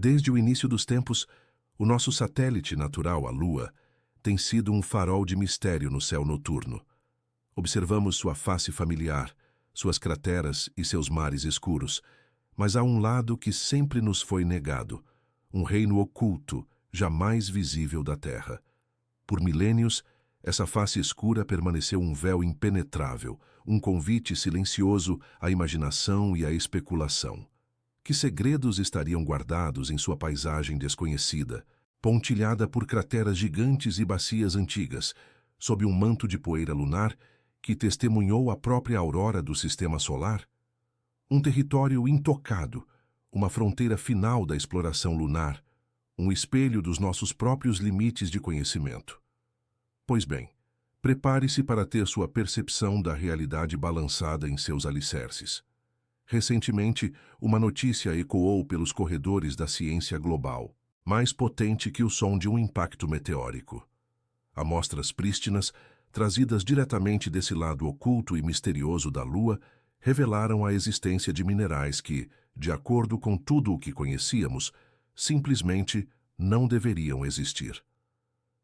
Desde o início dos tempos, o nosso satélite natural, a Lua, tem sido um farol de mistério no céu noturno. Observamos sua face familiar, suas crateras e seus mares escuros, mas há um lado que sempre nos foi negado, um reino oculto, jamais visível da Terra. Por milênios, essa face escura permaneceu um véu impenetrável, um convite silencioso à imaginação e à especulação. Que segredos estariam guardados em sua paisagem desconhecida, pontilhada por crateras gigantes e bacias antigas, sob um manto de poeira lunar que testemunhou a própria aurora do sistema solar? Um território intocado, uma fronteira final da exploração lunar, um espelho dos nossos próprios limites de conhecimento. Pois bem, prepare-se para ter sua percepção da realidade balançada em seus alicerces. Recentemente, uma notícia ecoou pelos corredores da ciência global, mais potente que o som de um impacto meteórico. Amostras prístinas, trazidas diretamente desse lado oculto e misterioso da Lua, revelaram a existência de minerais que, de acordo com tudo o que conhecíamos, simplesmente não deveriam existir.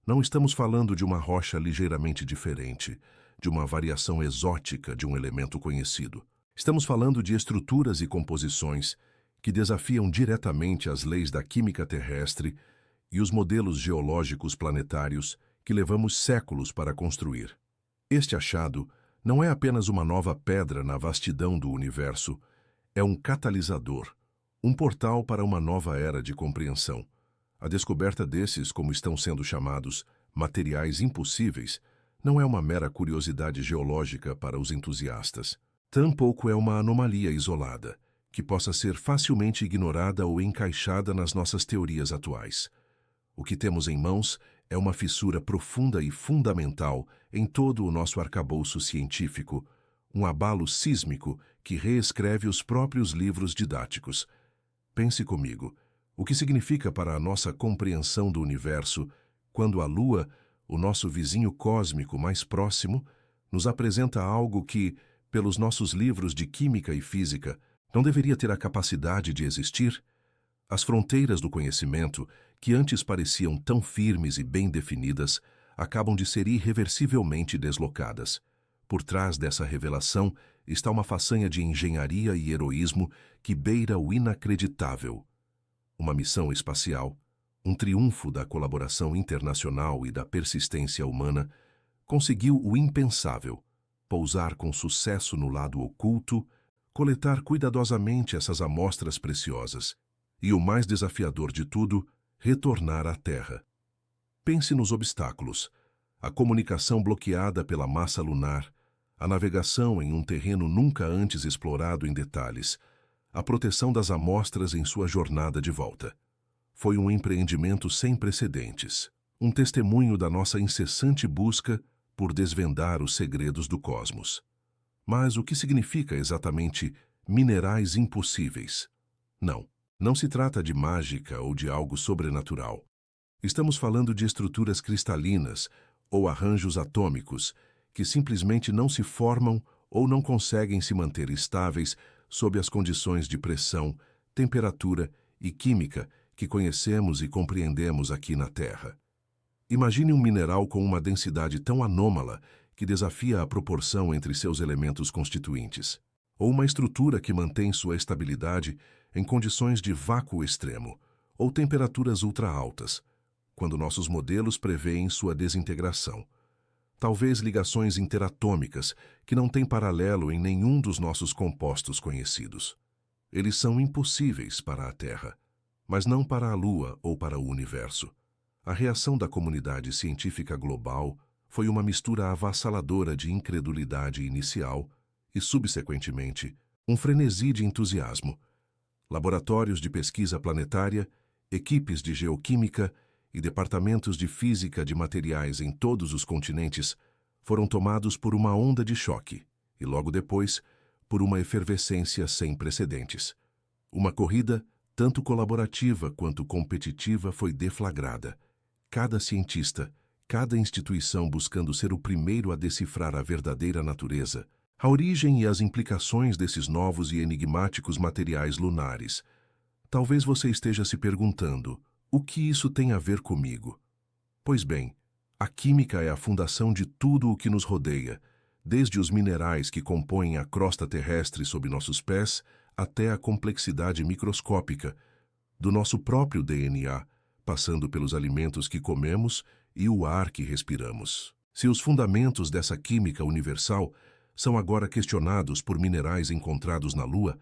Não estamos falando de uma rocha ligeiramente diferente, de uma variação exótica de um elemento conhecido. Estamos falando de estruturas e composições que desafiam diretamente as leis da química terrestre e os modelos geológicos planetários que levamos séculos para construir. Este achado não é apenas uma nova pedra na vastidão do universo, é um catalisador, um portal para uma nova era de compreensão. A descoberta desses, como estão sendo chamados, materiais impossíveis, não é uma mera curiosidade geológica para os entusiastas. Tampouco é uma anomalia isolada, que possa ser facilmente ignorada ou encaixada nas nossas teorias atuais. O que temos em mãos é uma fissura profunda e fundamental em todo o nosso arcabouço científico, um abalo sísmico que reescreve os próprios livros didáticos. Pense comigo. O que significa para a nossa compreensão do universo quando a Lua, o nosso vizinho cósmico mais próximo, nos apresenta algo que, pelos nossos livros de química e física, não deveria ter a capacidade de existir? As fronteiras do conhecimento, que antes pareciam tão firmes e bem definidas, acabam de ser irreversivelmente deslocadas. Por trás dessa revelação está uma façanha de engenharia e heroísmo que beira o inacreditável. Uma missão espacial, um triunfo da colaboração internacional e da persistência humana, conseguiu o impensável: pousar com sucesso no lado oculto, coletar cuidadosamente essas amostras preciosas e, o mais desafiador de tudo, retornar à Terra. Pense nos obstáculos: a comunicação bloqueada pela massa lunar, a navegação em um terreno nunca antes explorado em detalhes, a proteção das amostras em sua jornada de volta. Foi um empreendimento sem precedentes, um testemunho da nossa incessante busca por desvendar os segredos do cosmos. Mas o que significa exatamente minerais impossíveis? Não se trata de mágica ou de algo sobrenatural. Estamos falando de estruturas cristalinas ou arranjos atômicos que simplesmente não se formam ou não conseguem se manter estáveis sob as condições de pressão, temperatura e química que conhecemos e compreendemos aqui na Terra. Imagine um mineral com uma densidade tão anômala que desafia a proporção entre seus elementos constituintes, ou uma estrutura que mantém sua estabilidade em condições de vácuo extremo ou temperaturas ultra-altas, quando nossos modelos prevêem sua desintegração. Talvez ligações interatômicas que não têm paralelo em nenhum dos nossos compostos conhecidos. Eles são impossíveis para a Terra, mas não para a Lua ou para o universo. A reação da comunidade científica global foi uma mistura avassaladora de incredulidade inicial e, subsequentemente, um frenesi de entusiasmo. Laboratórios de pesquisa planetária, equipes de geoquímica e departamentos de física de materiais em todos os continentes foram tomados por uma onda de choque e, logo depois, por uma efervescência sem precedentes. Uma corrida, tanto colaborativa quanto competitiva, foi deflagrada. Cada cientista, cada instituição buscando ser o primeiro a decifrar a verdadeira natureza, a origem e as implicações desses novos e enigmáticos materiais lunares. Talvez você esteja se perguntando, o que isso tem a ver comigo? Pois bem, a química é a fundação de tudo o que nos rodeia, desde os minerais que compõem a crosta terrestre sob nossos pés até a complexidade microscópica do nosso próprio DNA, passando pelos alimentos que comemos e o ar que respiramos. Se os fundamentos dessa química universal são agora questionados por minerais encontrados na Lua,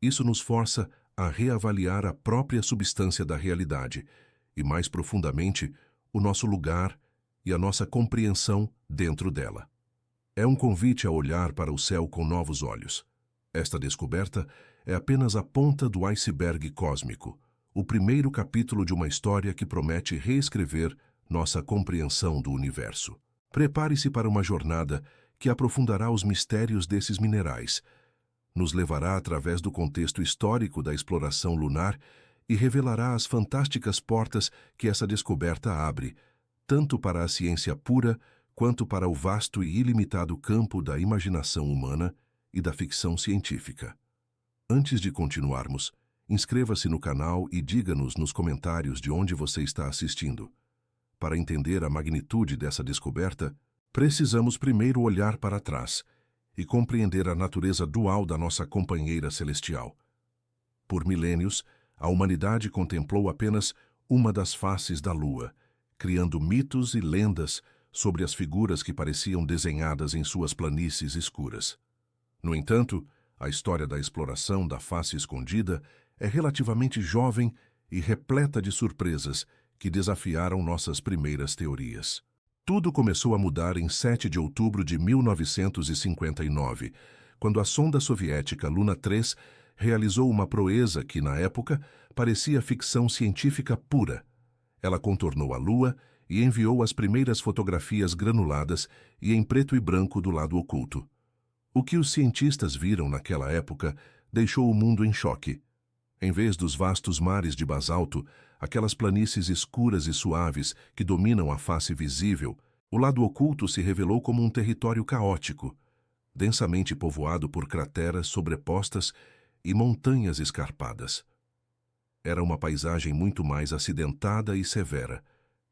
isso nos força a reavaliar a própria substância da realidade e, mais profundamente, o nosso lugar e a nossa compreensão dentro dela. É um convite a olhar para o céu com novos olhos. Esta descoberta é apenas a ponta do iceberg cósmico, o primeiro capítulo de uma história que promete reescrever nossa compreensão do universo. Prepare-se para uma jornada que aprofundará os mistérios desses minerais, nos levará através do contexto histórico da exploração lunar e revelará as fantásticas portas que essa descoberta abre, tanto para a ciência pura quanto para o vasto e ilimitado campo da imaginação humana e da ficção científica. Antes de continuarmos, inscreva-se no canal e diga-nos nos comentários de onde você está assistindo. Para entender a magnitude dessa descoberta, precisamos primeiro olhar para trás e compreender a natureza dual da nossa companheira celestial. Por milênios, a humanidade contemplou apenas uma das faces da Lua, criando mitos e lendas sobre as figuras que pareciam desenhadas em suas planícies escuras. No entanto, a história da exploração da face escondida é relativamente jovem e repleta de surpresas que desafiaram nossas primeiras teorias. Tudo começou a mudar em 7 de outubro de 1959, quando a sonda soviética Luna 3 realizou uma proeza que, na época, parecia ficção científica pura. Ela contornou a Lua e enviou as primeiras fotografias granuladas e em preto e branco do lado oculto. O que os cientistas viram naquela época deixou o mundo em choque. Em vez dos vastos mares de basalto, aquelas planícies escuras e suaves que dominam a face visível, o lado oculto se revelou como um território caótico, densamente povoado por crateras sobrepostas e montanhas escarpadas. Era uma paisagem muito mais acidentada e severa,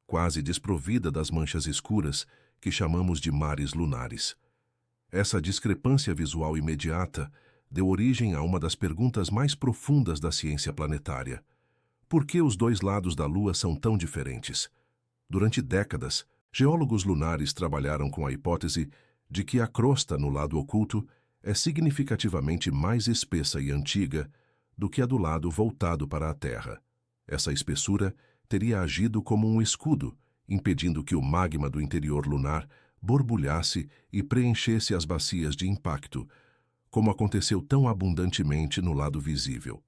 quase desprovida das manchas escuras que chamamos de mares lunares. Essa discrepância visual imediata deu origem a uma das perguntas mais profundas da ciência planetária. Por que os dois lados da Lua são tão diferentes? Durante décadas, geólogos lunares trabalharam com a hipótese de que a crosta no lado oculto é significativamente mais espessa e antiga do que a do lado voltado para a Terra. Essa espessura teria agido como um escudo, impedindo que o magma do interior lunar borbulhasse e preenchesse as bacias de impacto, como aconteceu tão abundantemente no lado visível.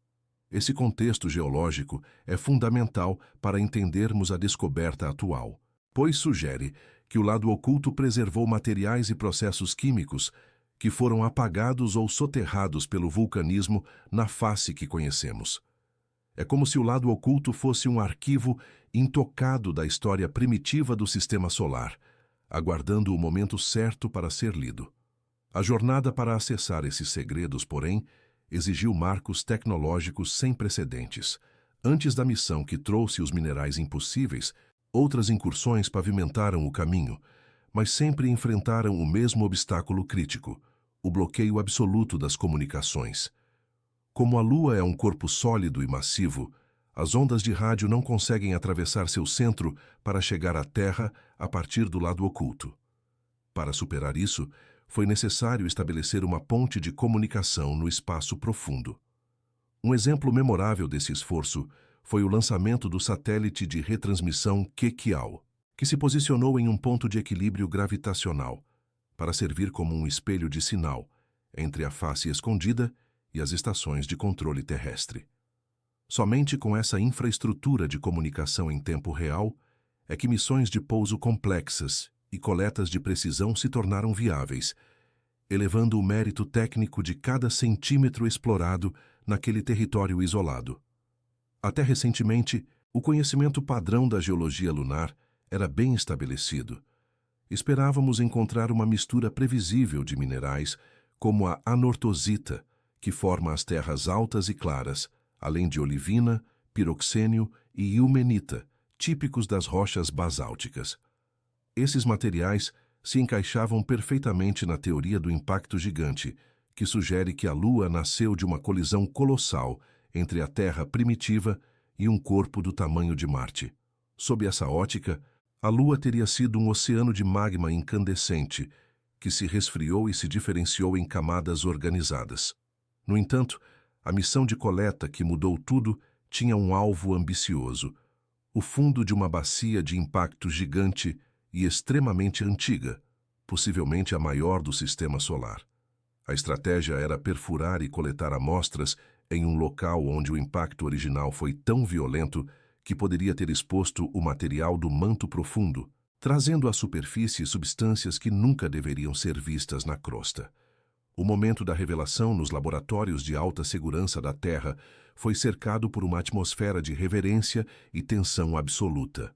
Esse contexto geológico é fundamental para entendermos a descoberta atual, pois sugere que o lado oculto preservou materiais e processos químicos que foram apagados ou soterrados pelo vulcanismo na face que conhecemos. É como se o lado oculto fosse um arquivo intocado da história primitiva do Sistema Solar, aguardando o momento certo para ser lido. A jornada para acessar esses segredos, porém, exigiu marcos tecnológicos sem precedentes. Antes da missão que trouxe os minerais impossíveis, outras incursões pavimentaram o caminho, mas sempre enfrentaram o mesmo obstáculo crítico, o bloqueio absoluto das comunicações. Como a Lua é um corpo sólido e massivo, as ondas de rádio não conseguem atravessar seu centro para chegar à Terra a partir do lado oculto. Para superar isso, foi necessário estabelecer uma ponte de comunicação no espaço profundo. Um exemplo memorável desse esforço foi o lançamento do satélite de retransmissão Quequiao, que se posicionou em um ponto de equilíbrio gravitacional, para servir como um espelho de sinal entre a face escondida e as estações de controle terrestre. Somente com essa infraestrutura de comunicação em tempo real é que missões de pouso complexas e coletas de precisão se tornaram viáveis, elevando o mérito técnico de cada centímetro explorado naquele território isolado. Até recentemente, o conhecimento padrão da geologia lunar era bem estabelecido. Esperávamos encontrar uma mistura previsível de minerais, como a anortosita, que forma as terras altas e claras, além de olivina, piroxênio e ilmenita, típicos das rochas basálticas. Esses materiais se encaixavam perfeitamente na teoria do impacto gigante, que sugere que a Lua nasceu de uma colisão colossal entre a Terra primitiva e um corpo do tamanho de Marte. Sob essa ótica, a Lua teria sido um oceano de magma incandescente, que se resfriou e se diferenciou em camadas organizadas. No entanto, a missão de coleta que mudou tudo tinha um alvo ambicioso: o fundo de uma bacia de impacto gigante e extremamente antiga, possivelmente a maior do sistema solar. A estratégia era perfurar e coletar amostras em um local onde o impacto original foi tão violento que poderia ter exposto o material do manto profundo, trazendo à superfície substâncias que nunca deveriam ser vistas na crosta. O momento da revelação nos laboratórios de alta segurança da Terra foi cercado por uma atmosfera de reverência e tensão absoluta.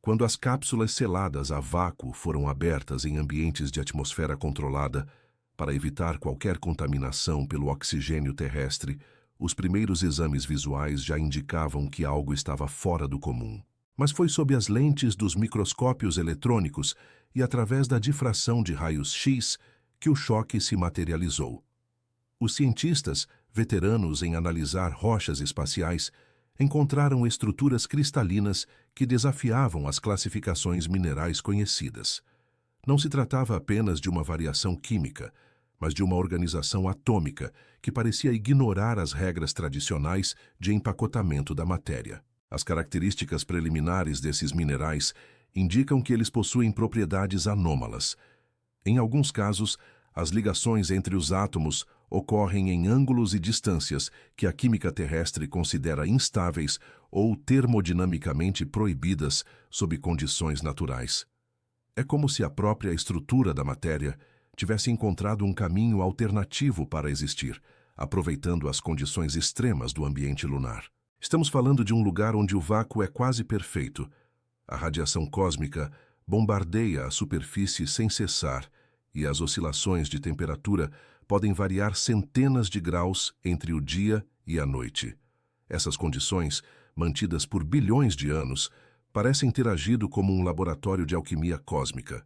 Quando as cápsulas seladas a vácuo foram abertas em ambientes de atmosfera controlada, para evitar qualquer contaminação pelo oxigênio terrestre, os primeiros exames visuais já indicavam que algo estava fora do comum. Mas foi sob as lentes dos microscópios eletrônicos e através da difração de raios-x que o choque se materializou. Os cientistas, veteranos em analisar rochas espaciais, encontraram estruturas cristalinas que desafiavam as classificações minerais conhecidas. Não se tratava apenas de uma variação química, mas de uma organização atômica que parecia ignorar as regras tradicionais de empacotamento da matéria. As características preliminares desses minerais indicam que eles possuem propriedades anômalas. Em alguns casos, as ligações entre os átomos ocorrem em ângulos e distâncias que a química terrestre considera instáveis ou termodinamicamente proibidas sob condições naturais. É como se a própria estrutura da matéria tivesse encontrado um caminho alternativo para existir, aproveitando as condições extremas do ambiente lunar. Estamos falando de um lugar onde o vácuo é quase perfeito. A radiação cósmica bombardeia a superfície sem cessar e as oscilações de temperatura podem variar centenas de graus entre o dia e a noite. Essas condições, mantidas por bilhões de anos, parecem ter agido como um laboratório de alquimia cósmica,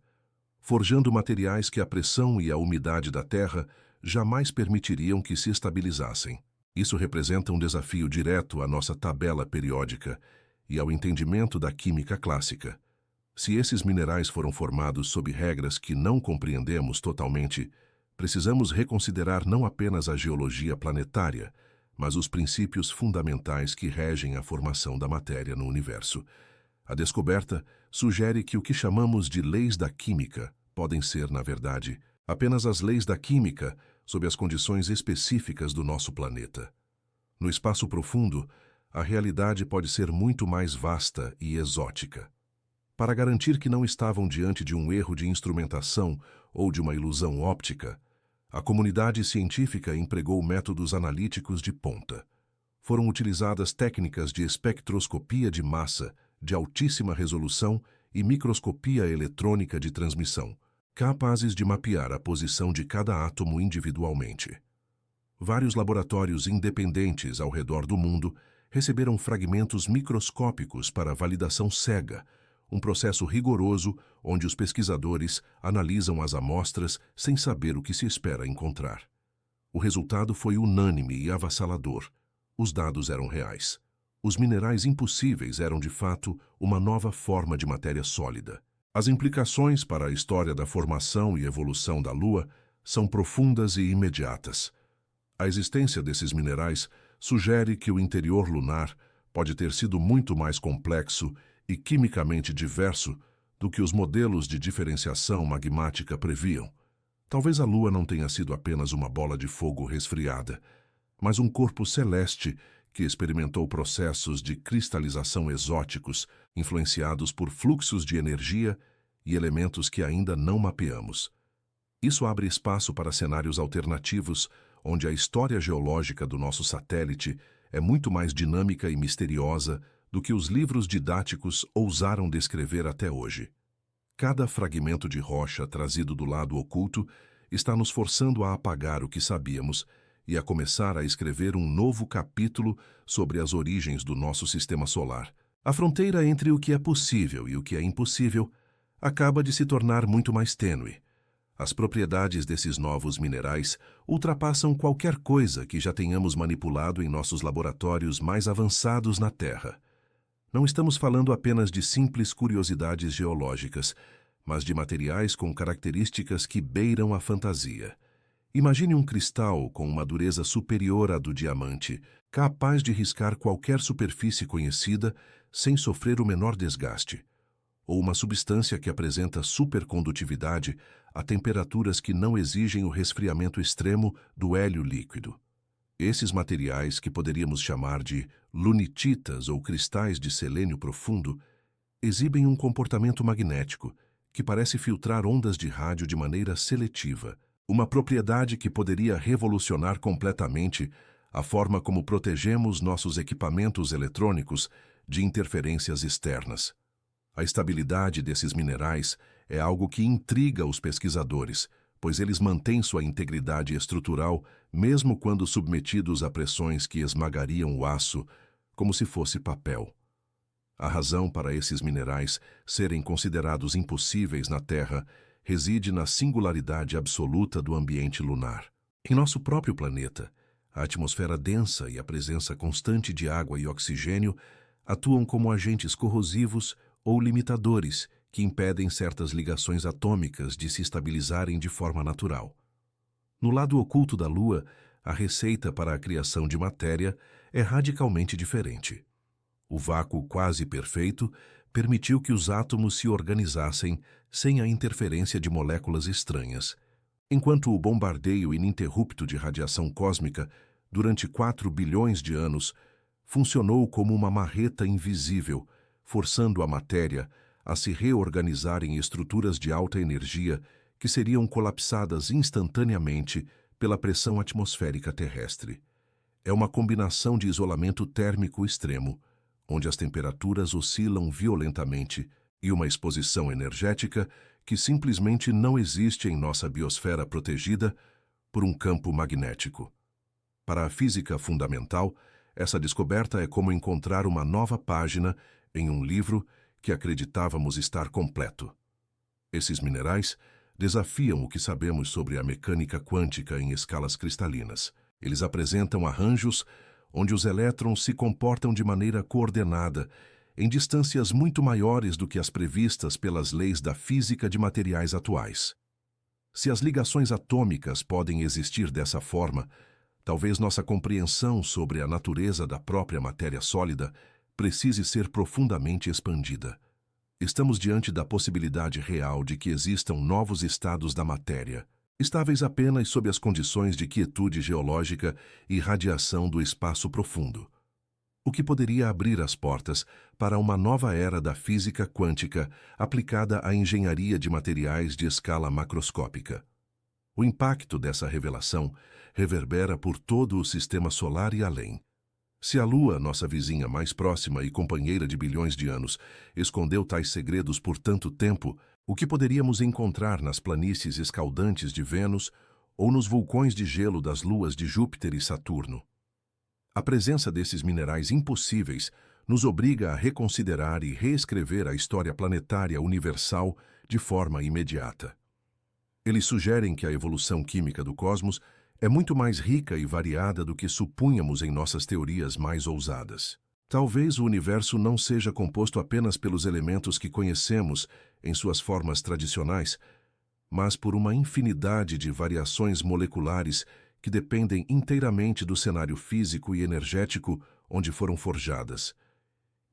forjando materiais que a pressão e a umidade da Terra jamais permitiriam que se estabilizassem. Isso representa um desafio direto à nossa tabela periódica e ao entendimento da química clássica. Se esses minerais foram formados sob regras que não compreendemos totalmente, precisamos reconsiderar não apenas a geologia planetária, mas os princípios fundamentais que regem a formação da matéria no universo. A descoberta sugere que o que chamamos de leis da química podem ser, na verdade, apenas as leis da química sob as condições específicas do nosso planeta. No espaço profundo, a realidade pode ser muito mais vasta e exótica. Para garantir que não estavam diante de um erro de instrumentação ou de uma ilusão óptica, a comunidade científica empregou métodos analíticos de ponta. Foram utilizadas técnicas de espectroscopia de massa, de altíssima resolução e microscopia eletrônica de transmissão, capazes de mapear a posição de cada átomo individualmente. Vários laboratórios independentes ao redor do mundo receberam fragmentos microscópicos para validação cega, um processo rigoroso onde os pesquisadores analisam as amostras sem saber o que se espera encontrar. O resultado foi unânime e avassalador. Os dados eram reais. Os minerais impossíveis eram, de fato, uma nova forma de matéria sólida. As implicações para a história da formação e evolução da Lua são profundas e imediatas. A existência desses minerais sugere que o interior lunar pode ter sido muito mais complexo e quimicamente diverso do que os modelos de diferenciação magmática previam. Talvez a Lua não tenha sido apenas uma bola de fogo resfriada, mas um corpo celeste que experimentou processos de cristalização exóticos, influenciados por fluxos de energia e elementos que ainda não mapeamos. Isso abre espaço para cenários alternativos, onde a história geológica do nosso satélite é muito mais dinâmica e misteriosa do que os livros didáticos ousaram descrever até hoje. Cada fragmento de rocha trazido do lado oculto está nos forçando a apagar o que sabíamos e a começar a escrever um novo capítulo sobre as origens do nosso sistema solar. A fronteira entre o que é possível e o que é impossível acaba de se tornar muito mais tênue. As propriedades desses novos minerais ultrapassam qualquer coisa que já tenhamos manipulado em nossos laboratórios mais avançados na Terra. Não estamos falando apenas de simples curiosidades geológicas, mas de materiais com características que beiram a fantasia. Imagine um cristal com uma dureza superior à do diamante, capaz de riscar qualquer superfície conhecida sem sofrer o menor desgaste. Ou uma substância que apresenta supercondutividade a temperaturas que não exigem o resfriamento extremo do hélio líquido. Esses materiais, que poderíamos chamar de lunititas ou cristais de selênio profundo, exibem um comportamento magnético que parece filtrar ondas de rádio de maneira seletiva, uma propriedade que poderia revolucionar completamente a forma como protegemos nossos equipamentos eletrônicos de interferências externas. A estabilidade desses minerais é algo que intriga os pesquisadores, pois eles mantêm sua integridade estrutural mesmo quando submetidos a pressões que esmagariam o aço como se fosse papel. A razão para esses minerais serem considerados impossíveis na Terra reside na singularidade absoluta do ambiente lunar. Em nosso próprio planeta, a atmosfera densa e a presença constante de água e oxigênio atuam como agentes corrosivos ou limitadores que impedem certas ligações atômicas de se estabilizarem de forma natural. No lado oculto da Lua, a receita para a criação de matéria é radicalmente diferente. O vácuo quase perfeito permitiu que os átomos se organizassem sem a interferência de moléculas estranhas, enquanto o bombardeio ininterrupto de radiação cósmica durante 4 bilhões de anos funcionou como uma marreta invisível, forçando a matéria a se reorganizar em estruturas de alta energia que seriam colapsadas instantaneamente pela pressão atmosférica terrestre. É uma combinação de isolamento térmico extremo, onde as temperaturas oscilam violentamente, e uma exposição energética que simplesmente não existe em nossa biosfera protegida por um campo magnético. Para a física fundamental, essa descoberta é como encontrar uma nova página em um livro que acreditávamos estar completo. Esses minerais desafiam o que sabemos sobre a mecânica quântica em escalas cristalinas. Eles apresentam arranjos onde os elétrons se comportam de maneira coordenada, em distâncias muito maiores do que as previstas pelas leis da física de materiais atuais. Se as ligações atômicas podem existir dessa forma, talvez nossa compreensão sobre a natureza da própria matéria sólida precise ser profundamente expandida. Estamos diante da possibilidade real de que existam novos estados da matéria, estáveis apenas sob as condições de quietude geológica e radiação do espaço profundo, o que poderia abrir as portas para uma nova era da física quântica aplicada à engenharia de materiais de escala macroscópica. O impacto dessa revelação reverbera por todo o sistema solar e além. Se a Lua, nossa vizinha mais próxima e companheira de bilhões de anos, escondeu tais segredos por tanto tempo, o que poderíamos encontrar nas planícies escaldantes de Vênus ou nos vulcões de gelo das luas de Júpiter e Saturno? A presença desses minerais impossíveis nos obriga a reconsiderar e reescrever a história planetária universal de forma imediata. Eles sugerem que a evolução química do cosmos é muito mais rica e variada do que supunhamos em nossas teorias mais ousadas. Talvez o universo não seja composto apenas pelos elementos que conhecemos em suas formas tradicionais, mas por uma infinidade de variações moleculares que dependem inteiramente do cenário físico e energético onde foram forjadas.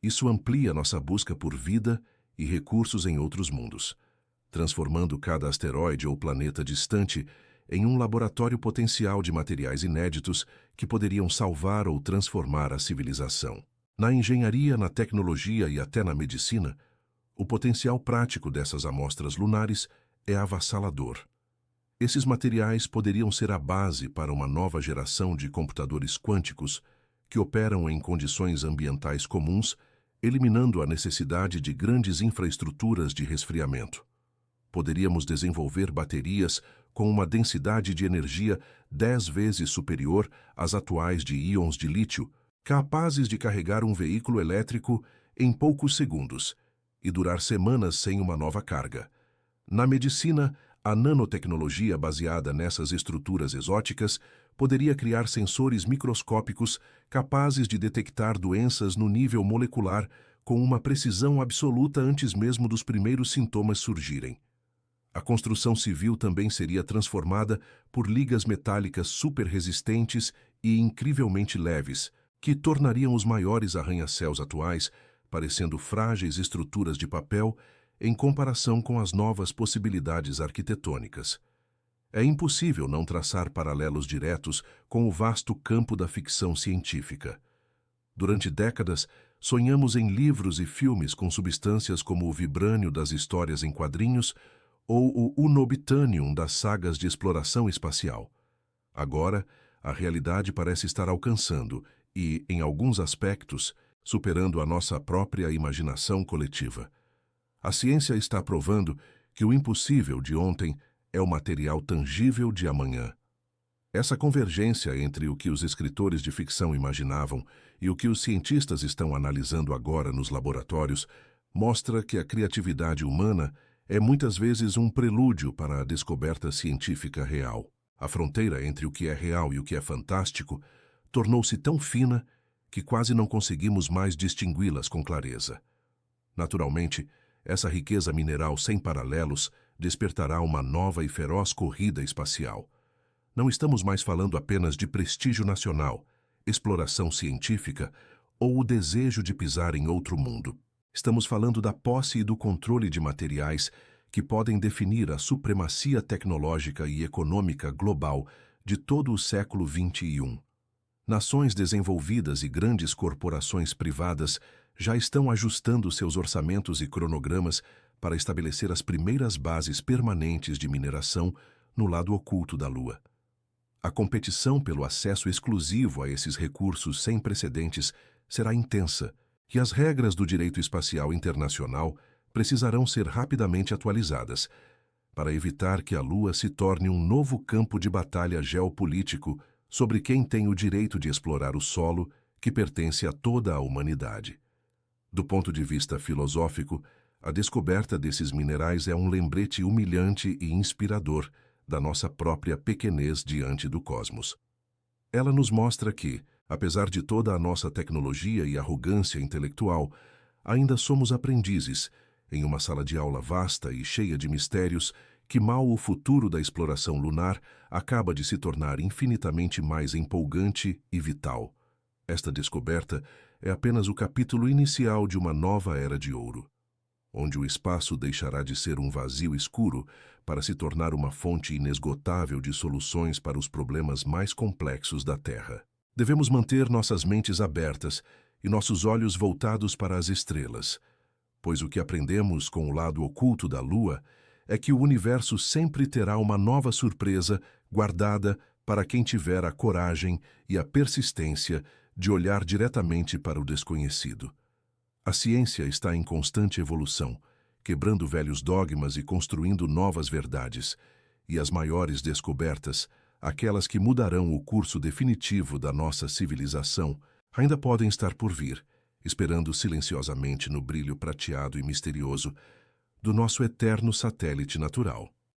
Isso amplia nossa busca por vida e recursos em outros mundos, transformando cada asteroide ou planeta distante em um laboratório potencial de materiais inéditos que poderiam salvar ou transformar a civilização. Na engenharia, na tecnologia e até na medicina, o potencial prático dessas amostras lunares é avassalador. Esses materiais poderiam ser a base para uma nova geração de computadores quânticos que operam em condições ambientais comuns, eliminando a necessidade de grandes infraestruturas de resfriamento. Poderíamos desenvolver baterias com uma densidade de energia 10 vezes superior às atuais de íons de lítio, capazes de carregar um veículo elétrico em poucos segundos e durar semanas sem uma nova carga. Na medicina, a nanotecnologia baseada nessas estruturas exóticas poderia criar sensores microscópicos capazes de detectar doenças no nível molecular com uma precisão absoluta antes mesmo dos primeiros sintomas surgirem. A construção civil também seria transformada por ligas metálicas superresistentes e incrivelmente leves, que tornariam os maiores arranha-céus atuais parecendo frágeis estruturas de papel em comparação com as novas possibilidades arquitetônicas. É impossível não traçar paralelos diretos com o vasto campo da ficção científica. Durante décadas, sonhamos em livros e filmes com substâncias como o vibrânio das histórias em quadrinhos ou o unobitanium das sagas de exploração espacial. Agora, a realidade parece estar alcançando e, em alguns aspectos, superando a nossa própria imaginação coletiva. A ciência está provando que o impossível de ontem é o material tangível de amanhã. Essa convergência entre o que os escritores de ficção imaginavam e o que os cientistas estão analisando agora nos laboratórios mostra que a criatividade humana é muitas vezes um prelúdio para a descoberta científica real. A fronteira entre o que é real e o que é fantástico tornou-se tão fina que quase não conseguimos mais distingui-las com clareza. Naturalmente, essa riqueza mineral sem paralelos despertará uma nova e feroz corrida espacial. Não estamos mais falando apenas de prestígio nacional, exploração científica ou o desejo de pisar em outro mundo. Estamos falando da posse e do controle de materiais que podem definir a supremacia tecnológica e econômica global de todo o século XXI. Nações desenvolvidas e grandes corporações privadas já estão ajustando seus orçamentos e cronogramas para estabelecer as primeiras bases permanentes de mineração no lado oculto da Lua. A competição pelo acesso exclusivo a esses recursos sem precedentes será intensa, e as regras do direito espacial internacional precisarão ser rapidamente atualizadas para evitar que a Lua se torne um novo campo de batalha geopolítico sobre quem tem o direito de explorar o solo que pertence a toda a humanidade. Do ponto de vista filosófico, a descoberta desses minerais é um lembrete humilhante e inspirador da nossa própria pequenez diante do cosmos. Ela nos mostra que, apesar de toda a nossa tecnologia e arrogância intelectual, ainda somos aprendizes em uma sala de aula vasta e cheia de mistérios que mal o futuro da exploração lunar acaba de se tornar infinitamente mais empolgante e vital. Esta descoberta é apenas o capítulo inicial de uma nova era de ouro, onde o espaço deixará de ser um vazio escuro para se tornar uma fonte inesgotável de soluções para os problemas mais complexos da Terra. Devemos manter nossas mentes abertas e nossos olhos voltados para as estrelas, pois o que aprendemos com o lado oculto da Lua é que o universo sempre terá uma nova surpresa guardada para quem tiver a coragem e a persistência de olhar diretamente para o desconhecido. A ciência está em constante evolução, quebrando velhos dogmas e construindo novas verdades, e as maiores descobertas, aquelas que mudarão o curso definitivo da nossa civilização, ainda podem estar por vir, esperando silenciosamente no brilho prateado e misterioso do nosso eterno satélite natural.